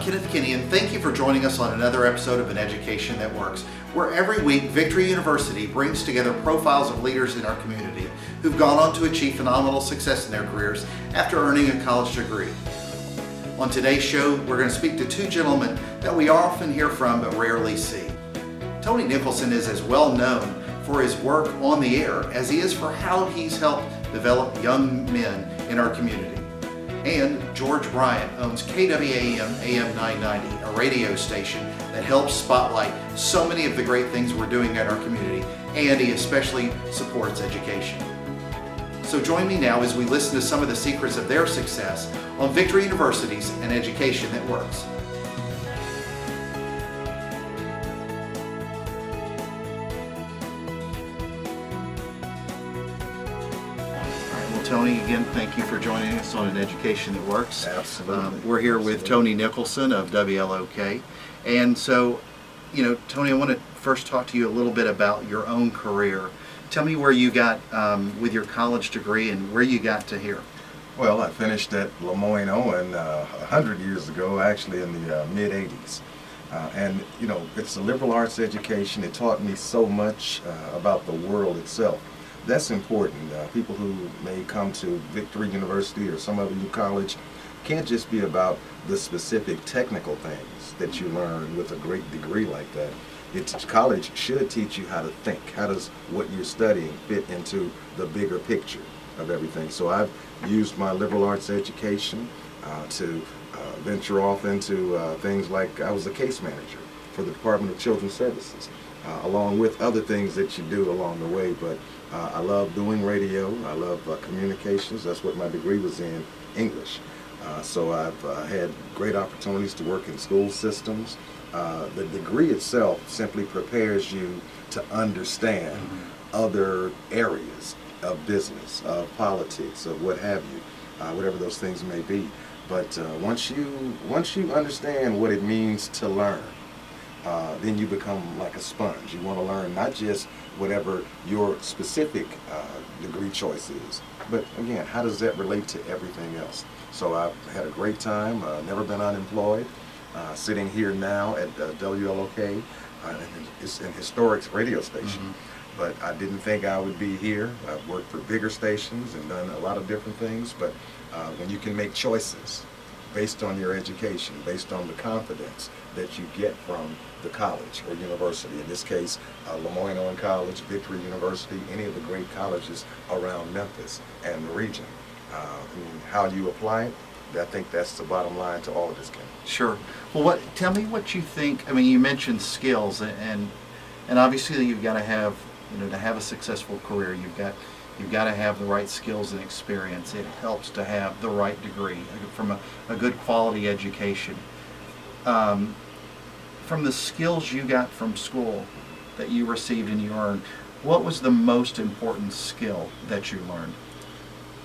Kenneth Kinney, and thank you for joining us on another episode of An Education That Works, where every week Victory University brings together profiles of leaders in our community who've gone on to achieve phenomenal success in their careers after earning a college degree. On today's show, we're going to speak to two gentlemen that we often hear from but rarely see. Tony Nichelson is as well known for his work on the air as he is for how he's helped develop young men in our community. And George Bryant owns KWAM AM 990, a radio station that helps spotlight so many of the great things we're doing in our community, and he especially supports education. So join me now as we listen to some of the secrets of their success on Victory University's An Education That Works. Tony, again, thank you for joining us on An Education That Works. Absolutely. We're here with Tony Nichelson of WLOK. And so, Tony, I want to first talk to you a little bit about your own career. Tell me where you got with your college degree and where you got to here. Well, I finished at Lemoyne-Owen 100 years ago, actually in the mid-'80s. And, it's a liberal arts education. It taught me so much about the world itself. That's important. People who may come to Victory University or some other college can't just be about the specific technical things that you learn with a great degree like that. College should teach you how to think. How does what you're studying fit into the bigger picture of everything? So I've used my liberal arts education to venture off into things like I was a case manager for the Department of Children's Services, along with other things that you do along the way. But I love doing radio. I love communications. That's what my degree was in, English. So I've had great opportunities to work in school systems. The degree itself simply prepares you to understand other areas of business, of politics, of what have you, whatever those things may be. But once you understand what it means to learn, then you become like a sponge. You want to learn not just whatever your specific degree choice is, but again, how does that relate to everything else? So I've had a great time, never been unemployed, sitting here now at WLOK. It's an historic radio station, but I didn't think I would be here. I've worked for bigger stations and done a lot of different things, but when you can make choices based on your education, based on the confidence that you get from the college or university, in this case, Lemoyne-Owen College, Victory University, any of the great colleges around Memphis and the region. How you apply it, I think that's the bottom line to all of this, Ken. Sure. Well, tell me what you think. I mean, you mentioned skills, and obviously you've got to have, to have a successful career, you've got to have the right skills and experience. It helps to have the right degree from a good quality education. From the skills you got from school that you received and you earned, what was the most important skill that you learned?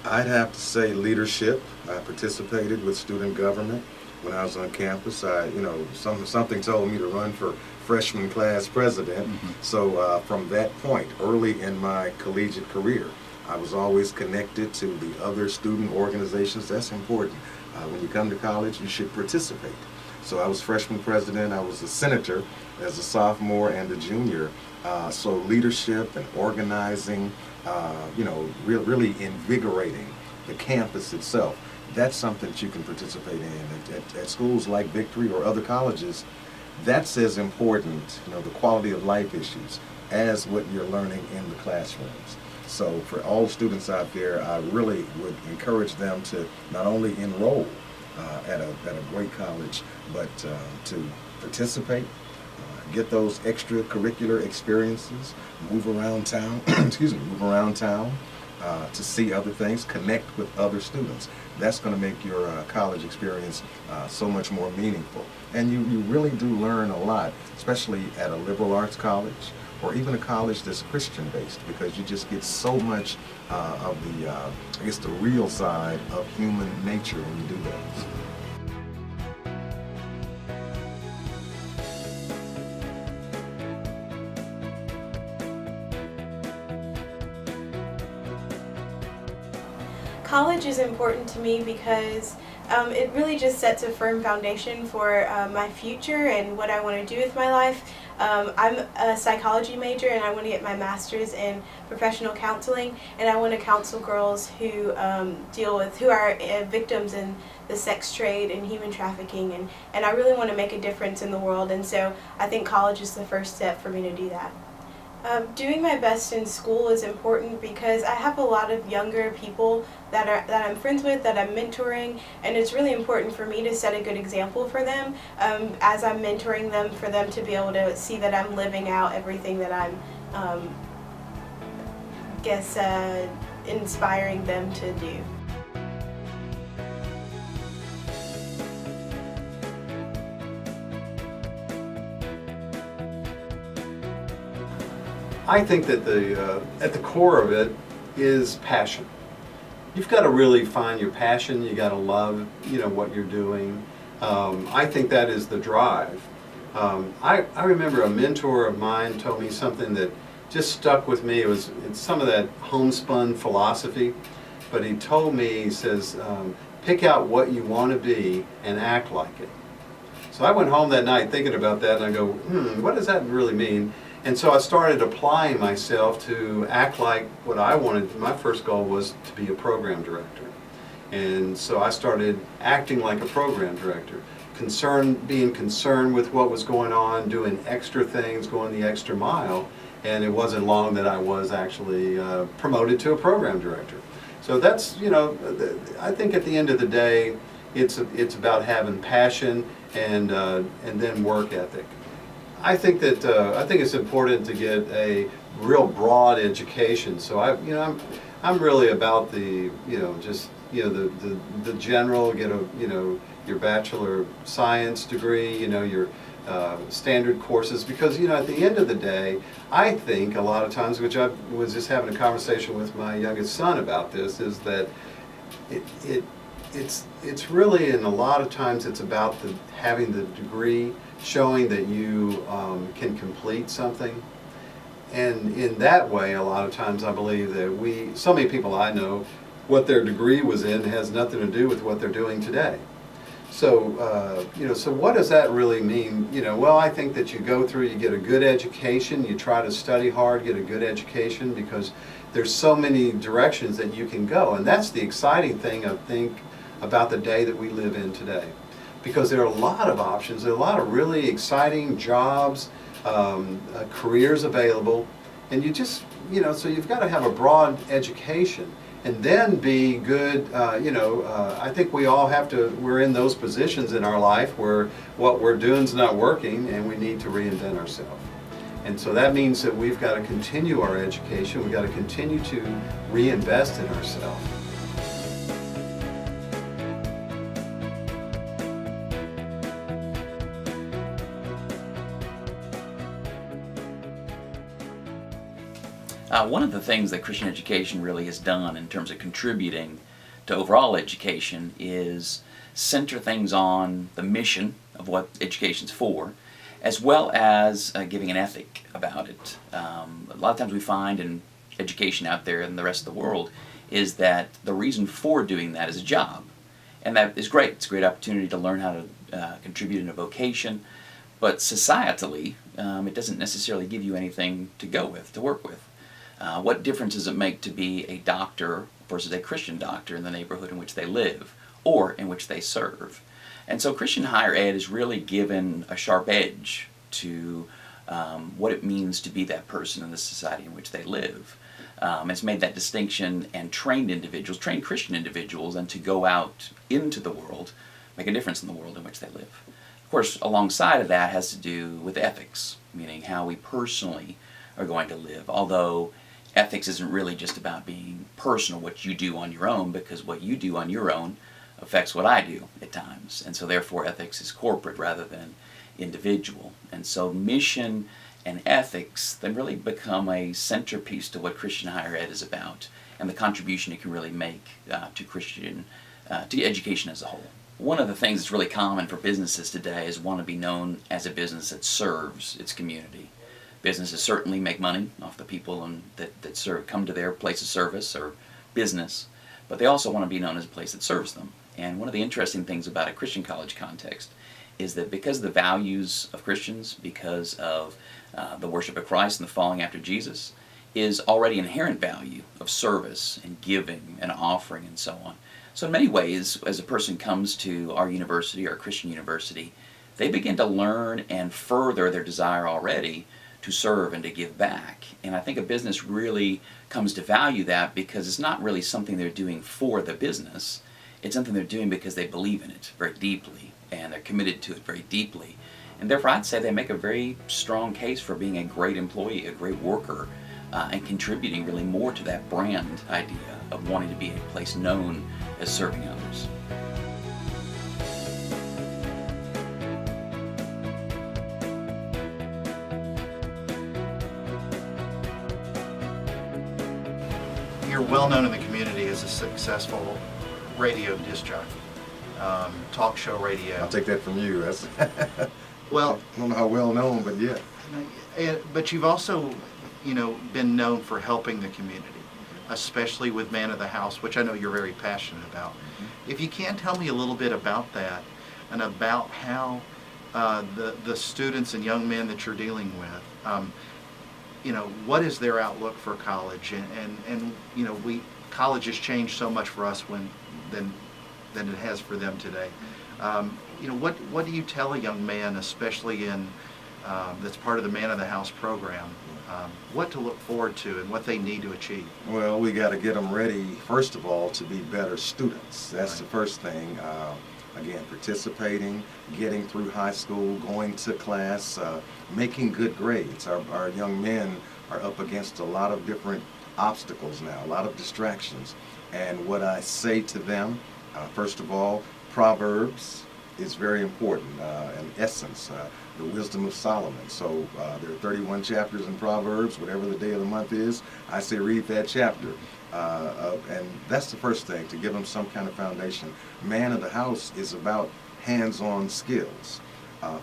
I'd have to say leadership. I participated with student government when I was on campus. Something told me to run for freshman class president. So from that point, early in my collegiate career, I was always connected to the other student organizations. That's important. When you come to college, you should participate. So I was freshman president. I was a senator as a sophomore and a junior. So leadership and organizing, really invigorating the campus itself. That's something that you can participate in at schools like Victory or other colleges. That's as important, the quality of life issues, as what you're learning in the classrooms. So for all students out there, I really would encourage them to not only enroll at a great college, but to participate, get those extracurricular experiences, move around town, to see other things, connect with other students. That's going to make your college experience so much more meaningful. And you really do learn a lot, especially at a liberal arts college or even a college that's Christian-based, because you just get so much of the real side of human nature when you do that. College is important to me because It really just sets a firm foundation for my future and what I want to do with my life. I'm a psychology major and I want to get my master's in professional counseling, and I want to counsel girls who who are victims in the sex trade and human trafficking, and I really want to make a difference in the world, and so I think college is the first step for me to do that. Doing my best in school is important because I have a lot of younger people that I'm friends with, that I'm mentoring, and it's really important for me to set a good example for them as I'm mentoring them, for them to be able to see that I'm living out everything that I'm, inspiring them to do. I think that at the core of it is passion. You've got to really find your passion. You got to love, what you're doing. I think that is the drive. I remember a mentor of mine told me something that just stuck with me. It's some of that homespun philosophy, but he told me, he says, pick out what you want to be and act like it. So I went home that night thinking about that, and I go, what does that really mean? And so I started applying myself to act like what I wanted. My first goal was to be a program director. And so I started acting like a program director, being concerned with what was going on, doing extra things, going the extra mile. And it wasn't long that I was actually promoted to a program director. So that's, I think at the end of the day, it's about having passion and then work ethic. I think it's important to get a real broad education. So I'm really about the the general, get your bachelor of science degree, your standard courses, because at the end of the day, I think a lot of times, which I was just having a conversation with my youngest son about this, is that it's really, and a lot of times it's about having the degree, showing that you can complete something. And in that way, a lot of times I believe that so many people I know, what their degree was in has nothing to do with what they're doing today. So, so what does that really mean? Well, I think that you go through, you get a good education, you try to study hard, get a good education, because there's so many directions that you can go. And that's the exciting thing, I think, about the day that we live in today. Because there are a lot of options, there are a lot of really exciting jobs, careers available, and you just, so you've got to have a broad education and then be good, I think we all we're in those positions in our life where what we're doing is not working and we need to reinvent ourselves. And so that means that we've got to continue our education, we've got to continue to reinvest in ourselves. One of the things that Christian education really has done in terms of contributing to overall education is center things on the mission of what education's for, as well as giving an ethic about it. A lot of times we find in education out there in the rest of the world is that the reason for doing that is a job. And that is great. It's a great opportunity to learn how to contribute in a vocation. But societally, it doesn't necessarily give you anything to go with, to work with. What difference does it make to be a doctor versus a Christian doctor in the neighborhood in which they live or in which they serve? And so Christian higher ed is really given a sharp edge to what it means to be that person in the society in which they live. It's made that distinction and trained Christian individuals, and to go out into the world, make a difference in the world in which they live. Of course, alongside of that has to do with ethics, meaning how we personally are going to live, although ethics isn't really just about being personal, what you do on your own, because what you do on your own affects what I do at times. And so therefore ethics is corporate rather than individual. And so mission and ethics then really become a centerpiece to what Christian higher ed is about, and the contribution it can really make to education as a whole. One of the things that's really common for businesses today is want to be known as a business that serves its community. Businesses certainly make money off the people that come to their place of service or business, but they also want to be known as a place that serves them. And one of the interesting things about a Christian college context is that because of the values of Christians, because of the worship of Christ and the following after Jesus, is already inherent value of service and giving and offering and so on. So in many ways, as a person comes to our university, our Christian university, they begin to learn and further their desire already to serve and to give back. And I think a business really comes to value that because it's not really something they're doing for the business. It's something they're doing because they believe in it very deeply and they're committed to it very deeply. And therefore I'd say they make a very strong case for being a great employee, a great worker, and contributing really more to that brand idea of wanting to be a place known as serving others. You're well known in the community as a successful radio disc jockey, talk show radio. I'll take that from you. That's Well, I don't know how well known, but yeah. But you've also, been known for helping the community, especially with Man of the House, which I know you're very passionate about. If you can tell me a little bit about that and about how the students and young men that you're dealing with, what is their outlook for college? And college has changed so much for us than it has for them today. What do you tell a young man, especially that's part of the Man of the House program, what to look forward to and what they need to achieve? Well, we got to get them ready, first of all, to be better students. That's Right. the first thing. Again, participating, getting through high school, going to class, making good grades. Our young men are up against a lot of different obstacles now, a lot of distractions. And what I say to them, first of all, Proverbs is very important, in essence, the wisdom of Solomon. So there are 31 chapters in Proverbs, whatever the day of the month is, I say read that chapter. And that's the first thing, to give them some kind of foundation. Man of the House is about hands-on skills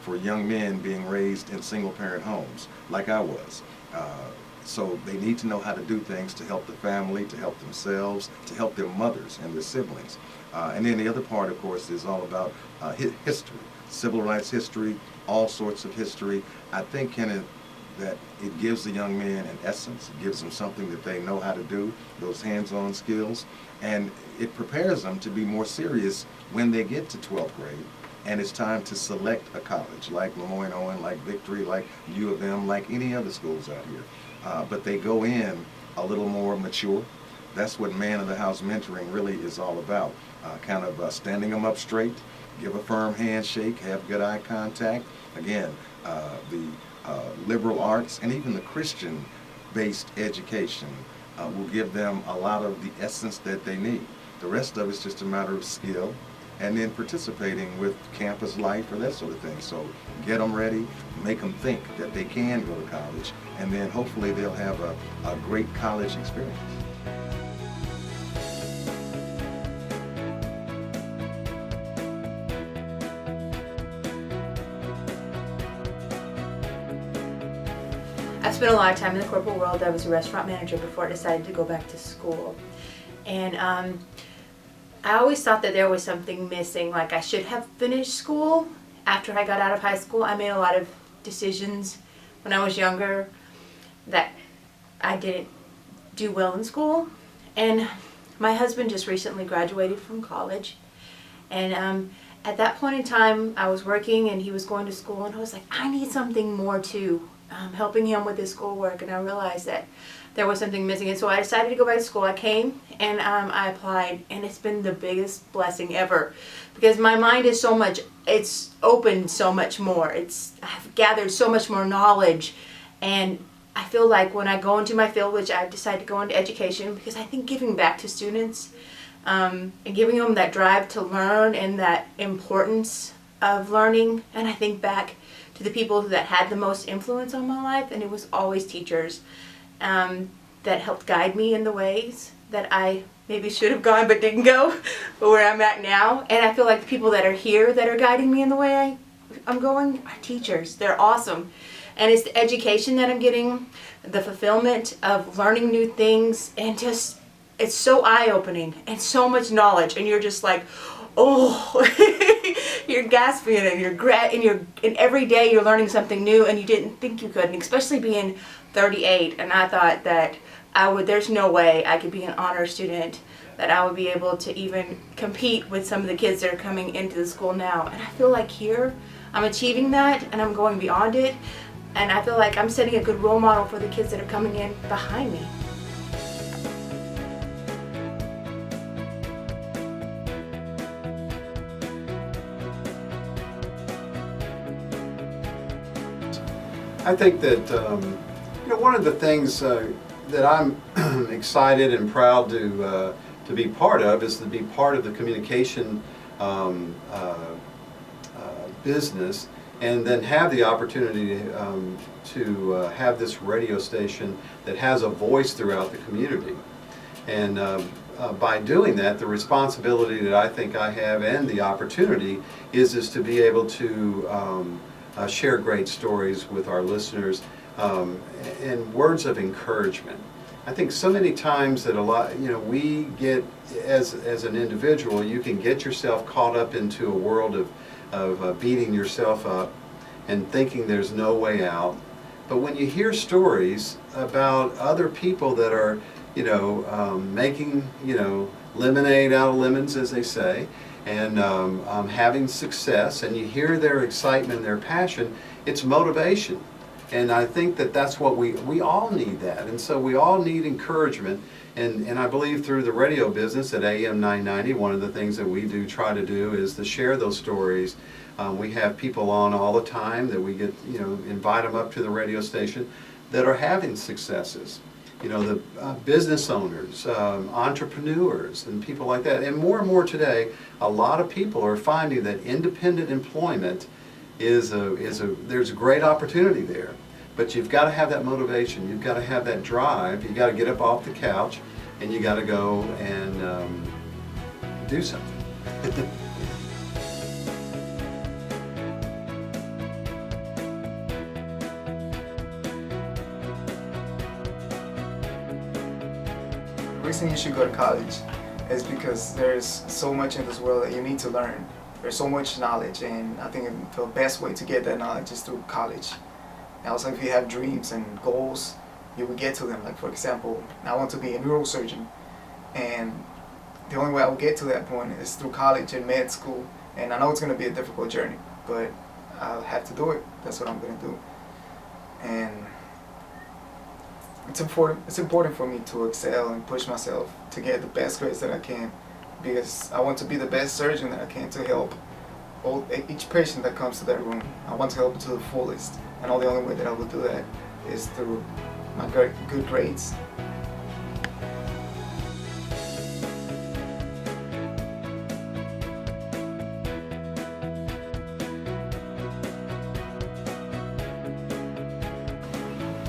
for young men being raised in single-parent homes, like I was. So they need to know how to do things to help the family, to help themselves, to help their mothers and their siblings. And then the other part, of course, is all about history, civil rights history, all sorts of history. I think, Kenneth, that it gives the young man an essence. It gives them something that they know how to do, those hands-on skills, and it prepares them to be more serious when they get to 12th grade and it's time to select a college like Lemoyne-Owen, like Victory, like U of M, like any other schools out here. But they go in a little more mature. That's what Man of the House mentoring really is all about. Kind of standing them up straight, give a firm handshake, have good eye contact. Again, the liberal arts and even the Christian-based education will give them a lot of the essence that they need. The rest of it's just a matter of skill and then participating with campus life or that sort of thing. So get them ready, make them think that they can go to college, and then hopefully they'll have a great college experience. I spent a lot of time in the corporate world. I was a restaurant manager before I decided to go back to school. And I always thought that there was something missing, like I should have finished school after I got out of high school. I made a lot of decisions when I was younger that I didn't do well in school. And my husband just recently graduated from college. And at that point in time, I was working and he was going to school, and I was like, I need something more too. Helping him with his schoolwork, and I realized that there was something missing, and so I decided to go back to school. I came and I applied, and it's been the biggest blessing ever, because my mind is it's opened so much more. I've gathered so much more knowledge, and I feel like when I go into my field, which I've decided to go into education, because I think giving back to students and giving them that drive to learn and that importance of learning, and I think back to the people that had the most influence on my life, and it was always teachers that helped guide me in the ways that I maybe should have gone but didn't go, but where I'm at now. And I feel like the people that are here that are guiding me in the way I'm going are teachers. They're awesome. And it's the education that I'm getting, the fulfillment of learning new things, and just, it's so eye-opening and so much knowledge, and you're just like, you're gasping and and every day you're learning something new and you didn't think you could, and especially being 38, and I thought that there's no way I could be an honor student, that I would be able to even compete with some of the kids that are coming into the school now. And I feel like here I'm achieving that and I'm going beyond it, and I feel like I'm setting a good role model for the kids that are coming in behind me. I think that one of the things that I'm excited and proud to be part of is to be part of the communication business, and then have the opportunity to have this radio station that has a voice throughout the community. And by doing that, the responsibility that I think I have and the opportunity is to be able to share great stories with our listeners, and words of encouragement. I think so many times that we get, as an individual, you can get yourself caught up into a world of beating yourself up and thinking there's no way out. But when you hear stories about other people that are, making, lemonade out of lemons, as they say, and having success, and you hear their excitement, their passion, it's motivation. And I think that that's what we all need that. And so we all need encouragement. And I believe through the radio business at AM 990, one of the things that we try to do is to share those stories. We have people on all the time that we get, invite them up to the radio station that are having successes. The business owners, entrepreneurs, and people like that. And more today, a lot of people are finding that independent employment there's a great opportunity there. But you've got to have that motivation. You've got to have that drive. You've got to get up off the couch, and you got to go and do something. The reason you should go to college is because there's so much in this world that you need to learn. There's so much knowledge, and I think the best way to get that knowledge is through college. And also, if you have dreams and goals, you will get to them. Like, for example, I want to be a neurosurgeon, and the only way I will get to that point is through college and med school. And I know it's going to be a difficult journey, but I'll have to do it. That's what I'm going to do. And it's important for me to excel and push myself to get the best grades that I can, because I want to be the best surgeon that I can to help each patient that comes to that room. I want to help to the fullest, and the only way that I will do that is through my good grades.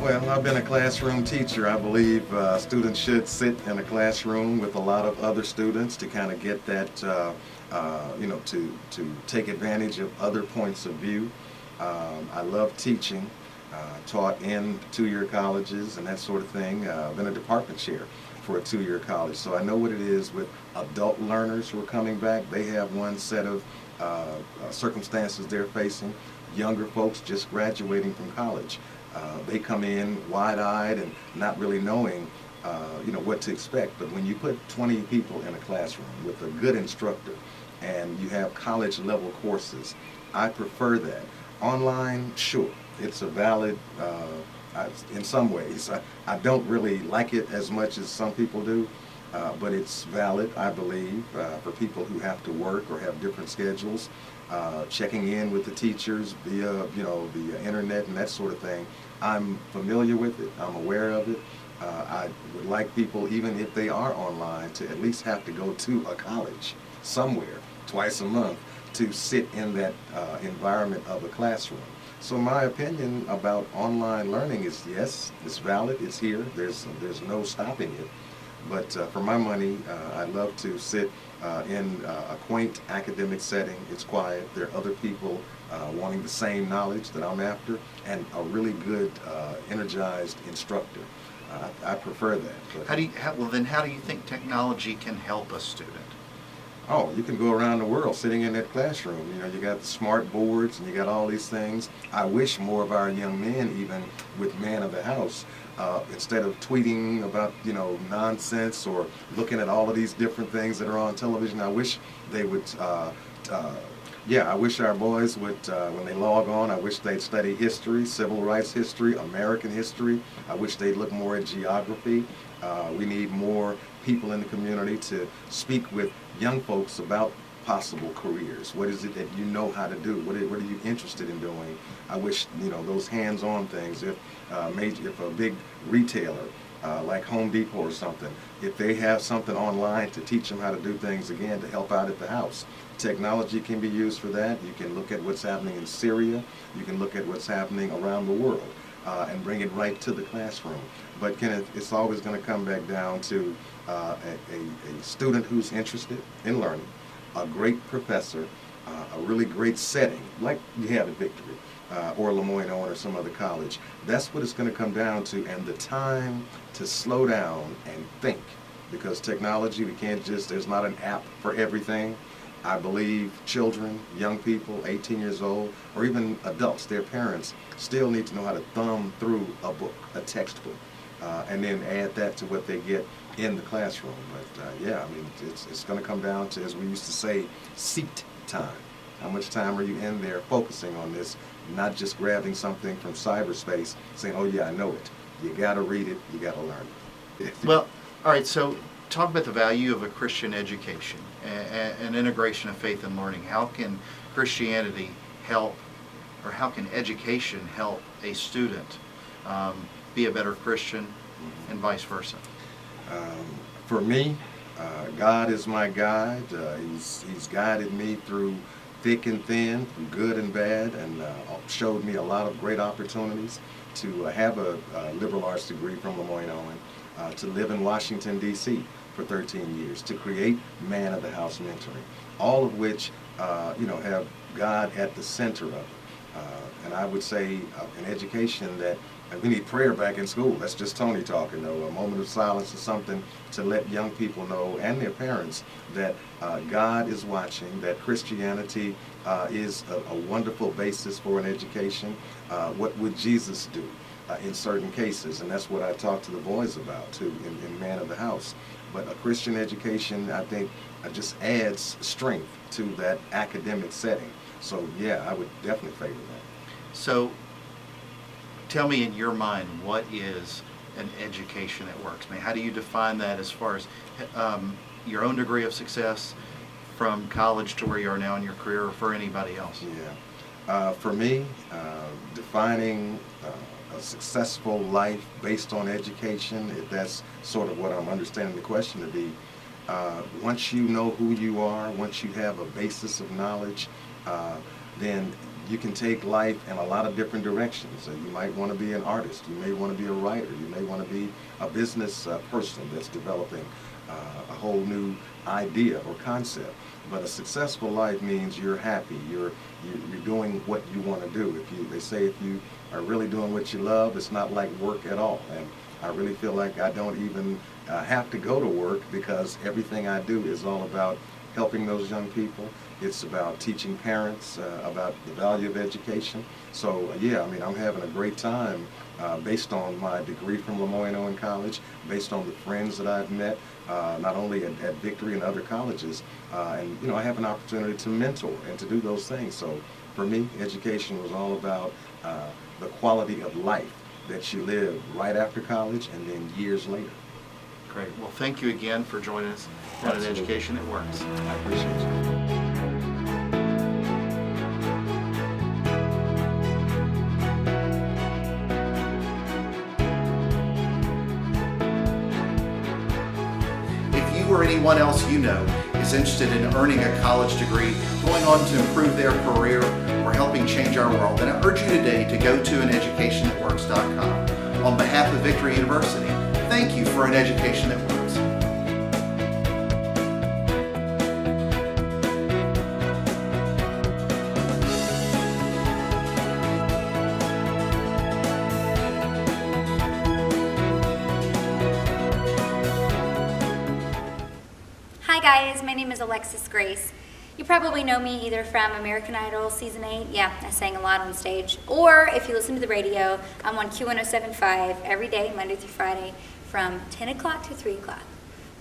Well, I've been a classroom teacher. I believe students should sit in a classroom with a lot of other students to kind of get that, to take advantage of other points of view. I love teaching. Taught in two-year colleges and that sort of thing. I've been a department chair for a two-year college, so I know what it is with adult learners who are coming back. They have one set of circumstances they're facing. Younger folks just graduating from college. They come in wide-eyed and not really knowing, what to expect. But when you put 20 people in a classroom with a good instructor and you have college-level courses, I prefer that. Online, sure, it's a valid, in some ways. I don't really like it as much as some people do, but it's valid, I believe, for people who have to work or have different schedules. Checking in with the teachers via, the internet and that sort of thing. I'm familiar with it. I'm aware of it. I would like people, even if they are online, to at least have to go to a college somewhere twice a month to sit in that environment of a classroom. So my opinion about online learning is, yes, it's valid, it's here, there's no stopping it. But for my money, I love to sit in a quaint academic setting. It's quiet. There are other people wanting the same knowledge that I'm after, and a really good, energized instructor. I prefer that. How do you think technology can help a student? Oh, you can go around the world sitting in that classroom. You know, you got the smart boards and you got all these things. I wish more of our young men, even with man of the house, instead of tweeting about, you know, nonsense or looking at all of these different things that are on television, I wish they would, I wish our boys would, when they log on, I wish they'd study history, civil rights history, American history. I wish they'd look more at geography. We need more people in the community to speak with young folks about possible careers. What is it that you know how to do? What are you interested in doing? I wish, you know, those hands-on things, if a big retailer like Home Depot or something, if they have something online to teach them how to do things again to help out at the house. Technology can be used for that. You can look at what's happening in Syria. You can look at what's happening around the world and bring it right to the classroom. But Kenneth, it's always going to come back down to a student who's interested in learning, a great professor, a really great setting, like you have at Victory or Lemoyne Owen or some other college. That's what it's going to come down to, and the time to slow down and think. Because technology, we can't just, there's not an app for everything. I believe children, young people, 18 years old, or even adults, their parents, still need to know how to thumb through a book, a textbook, and then add that to what they get in the classroom. But yeah, I mean, it's going to come down to, as we used to say, seat time. How much time are you in there focusing on this, not just grabbing something from cyberspace, saying, oh yeah, I know it. You got to read it, you got to learn it. Well, all right, so talk about the value of a Christian education and integration of faith and learning. How can Christianity help, or how can education help a student be a better Christian and vice versa? For me, God is my guide. He's guided me through thick and thin, through good and bad, and showed me a lot of great opportunities to have a liberal arts degree from Lemoyne Owen, to live in Washington, D.C. for 13 years, to create Man of the House Mentoring, all of which, have God at the center of it. And I would say an education that we need prayer back in school. That's just Tony talking, though. A moment of silence or something to let young people know, and their parents, that God is watching, that Christianity is a wonderful basis for an education. What would Jesus do in certain cases? And that's what I talk to the boys about, too, in Man of the House. But a Christian education, I think, just adds strength to that academic setting. So, yeah, I would definitely favor that. So, tell me in your mind, what is an education that works? I mean, how do you define that as far as your own degree of success from college to where you are now in your career, or for anybody else? Yeah. For me, defining a successful life based on education, if that's sort of what I'm understanding the question to be, once you know who you are, once you have a basis of knowledge, then you can take life in a lot of different directions. You might want to be an artist, you may want to be a writer, you may want to be a business person that's developing a whole new idea or concept. But a successful life means you're happy, you're doing what you want to do. They say if you are really doing what you love, it's not like work at all. And I really feel like I don't even have to go to work, because everything I do is all about helping those young people. It's about teaching parents about the value of education. So yeah, I mean, I'm having a great time based on my degree from Lemoyne Owen College, based on the friends that I've met, not only at Victory and other colleges, and I have an opportunity to mentor and to do those things. So for me, education was all about the quality of life that you live right after college and then years later. Great. Well, thank you again for joining us on An Education That Works. I appreciate you. Or anyone else you know is interested in earning a college degree, going on to improve their career, or helping change our world, then I urge you today to go to aneducationthatworks.com. On behalf of Victory University, thank you for An Education That Works. Hi guys, my name is Alexis Grace. You probably know me either from American Idol Season 8, yeah, I sang a lot on stage, or if you listen to the radio, I'm on Q1075 every day, Monday through Friday, from 10 o'clock to 3 o'clock.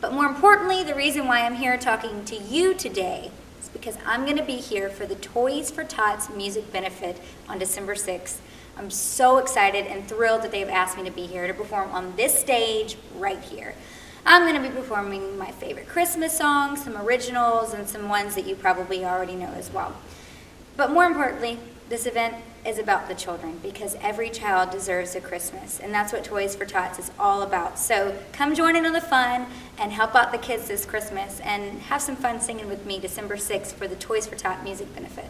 But more importantly, the reason why I'm here talking to you today is because I'm going to be here for the Toys for Tots music benefit on December 6th. I'm so excited and thrilled that they've asked me to be here to perform on this stage right here. I'm going to be performing my favorite Christmas songs, some originals, and some ones that you probably already know as well. But more importantly, this event is about the children because every child deserves a Christmas, and that's what Toys for Tots is all about. So come join in on the fun and help out the kids this Christmas and have some fun singing with me December 6th for the Toys for Tots music benefit.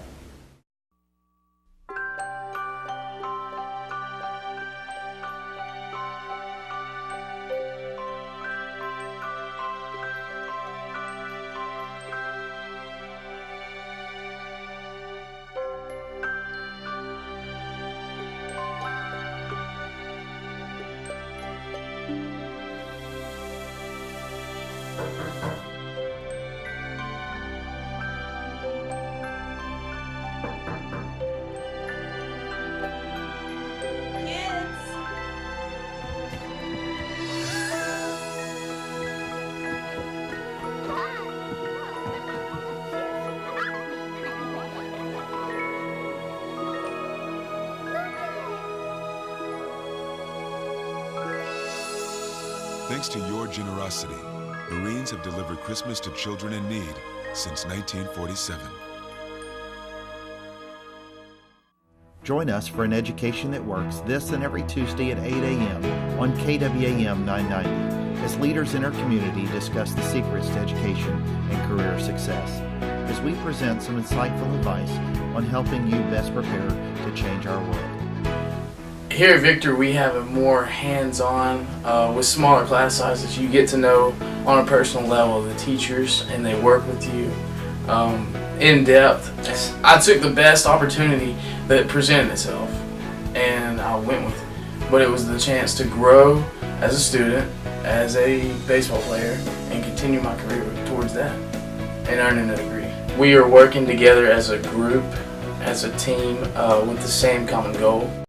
Thanks to your generosity, Marines have delivered Christmas to children in need since 1947. Join us for An Education That Works this and every Tuesday at 8 a.m. on KWAM 990 as leaders in our community discuss the secrets to education and career success, as we present some insightful advice on helping you best prepare to change our world. Here at Victor, we have a more hands-on, with smaller class sizes. You get to know on a personal level the teachers, and they work with you in depth. I took the best opportunity that presented itself, and I went with it. But it was the chance to grow as a student, as a baseball player, and continue my career towards that, and earning a degree. We are working together as a group, as a team, with the same common goal.